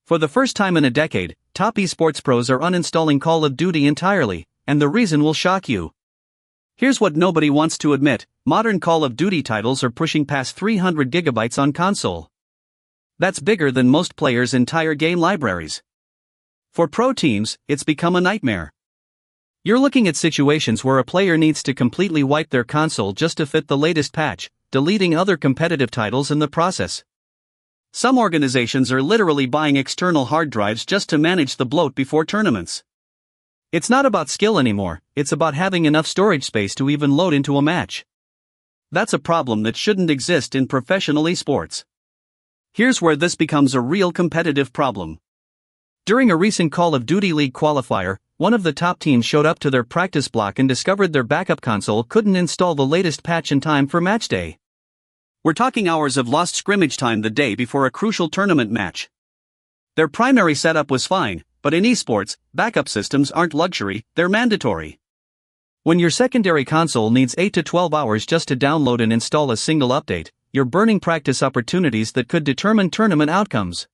For the first time in a decade, top esports pros are uninstalling Call of Duty entirely, and the reason will shock you. Here's what nobody wants to admit: modern Call of Duty titles are pushing past 300 gigabytes on console. That's bigger than most players' entire game libraries. For pro teams, it's become a nightmare. You're looking at situations where a player needs to completely wipe their console just to fit the latest patch, deleting other competitive titles in the process. Some organizations are literally buying external hard drives just to manage the bloat before tournaments. It's not about skill anymore, it's about having enough storage space to even load into a match. That's a problem that shouldn't exist in professional esports. Here's where this becomes a real competitive problem. During a recent Call of Duty League qualifier, one of the top teams showed up to their practice block and discovered their backup console couldn't install the latest patch in time for match day. We're talking hours of lost scrimmage time the day before a crucial tournament match. Their primary setup was fine, but in esports, backup systems aren't luxury, they're mandatory. When your secondary console needs 8 to 12 hours just to download and install a single update, you're burning practice opportunities that could determine tournament outcomes.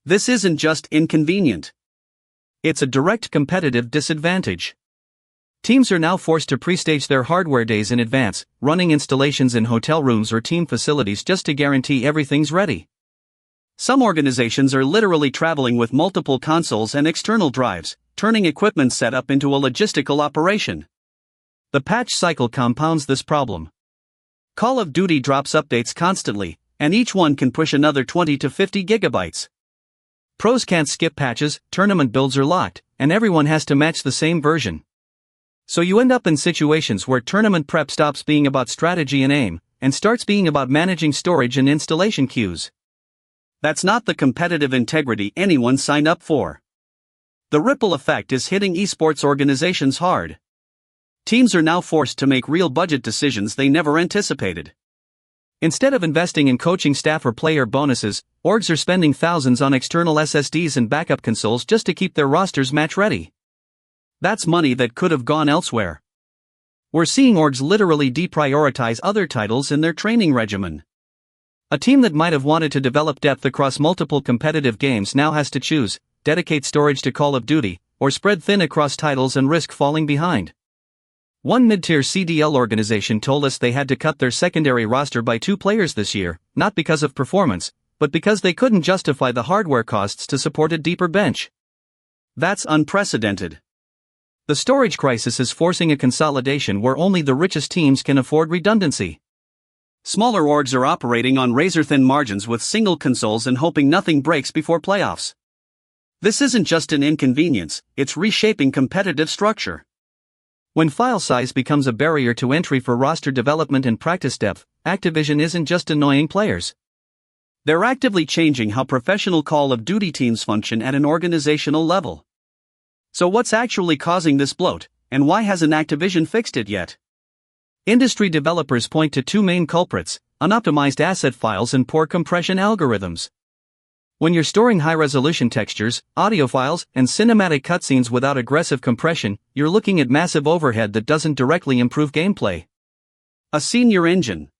This isn't just inconvenient. It's a direct competitive disadvantage. Teams are now forced to pre-stage their hardware days in advance, running installations in hotel rooms or team facilities just to guarantee everything's ready. Some organizations are literally traveling with multiple consoles and external drives, turning equipment setup into a logistical operation. The patch cycle compounds this problem. Call of Duty drops updates constantly, and each one can push another 20 to 50 gigabytes. Pros can't skip patches, tournament builds are locked, and everyone has to match the same version. So you end up in situations where tournament prep stops being about strategy and aim, and starts being about managing storage and installation queues. That's not the competitive integrity anyone signed up for. The ripple effect is hitting esports organizations hard. Teams are now forced to make real budget decisions they never anticipated. Instead of investing in coaching staff or player bonuses, orgs are spending thousands on external SSDs and backup consoles just to keep their rosters match ready. That's money that could have gone elsewhere. We're seeing orgs literally deprioritize other titles in their training regimen. A team that might have wanted to develop depth across multiple competitive games now has to choose: dedicate storage to Call of Duty, or spread thin across titles and risk falling behind. One mid-tier CDL organization told us they had to cut their secondary roster by 2 players this year, not because of performance, but because they couldn't justify the hardware costs to support a deeper bench. That's unprecedented. The storage crisis is forcing a consolidation where only the richest teams can afford redundancy. Smaller orgs are operating on razor-thin margins with single consoles and hoping nothing breaks before playoffs. This isn't just an inconvenience, it's reshaping competitive structure. When file size becomes a barrier to entry for roster development and practice depth, Activision isn't just annoying players. They're actively changing how professional Call of Duty teams function at an organizational level. So what's actually causing this bloat, and why hasn't Activision fixed it yet? Industry developers point to 2 main culprits: unoptimized asset files and poor compression algorithms. When you're storing high-resolution textures, audio files, and cinematic cutscenes without aggressive compression, you're looking at massive overhead that doesn't directly improve gameplay. A senior engine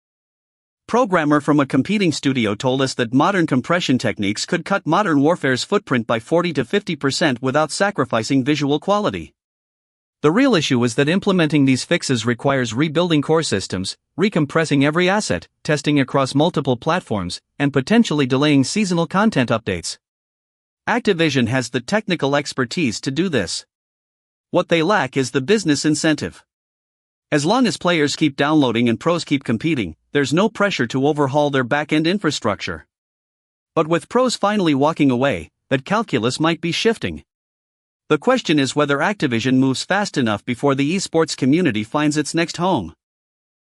programmer from a competing studio told us that modern compression techniques could cut Modern Warfare's footprint by 40 to 50% without sacrificing visual quality. The real issue is that implementing these fixes requires rebuilding core systems, recompressing every asset, testing across multiple platforms, and potentially delaying seasonal content updates. Activision has the technical expertise to do this. What they lack is the business incentive. As long as players keep downloading and pros keep competing, there's no pressure to overhaul their back-end infrastructure. But with pros finally walking away, that calculus might be shifting. The question is whether Activision moves fast enough before the esports community finds its next home.